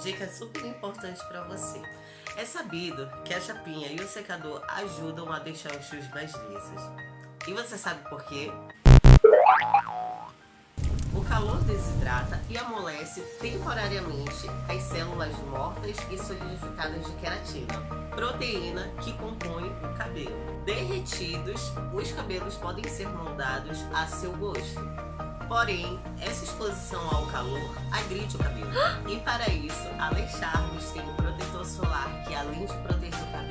Dica super importante para você. É sabido que a chapinha e o secador ajudam a deixar os fios mais lisos. E você sabe por quê? O calor desidrata e amolece temporariamente as células mortas e solidificadas de queratina, proteína que compõe o cabelo. Derretidos, os cabelos podem ser moldados a seu gosto. Porém, essa exposição ao calor agride o cabelo. E para isso, a Les Charmes tem um protetor solar que, além de proteger o cabelo,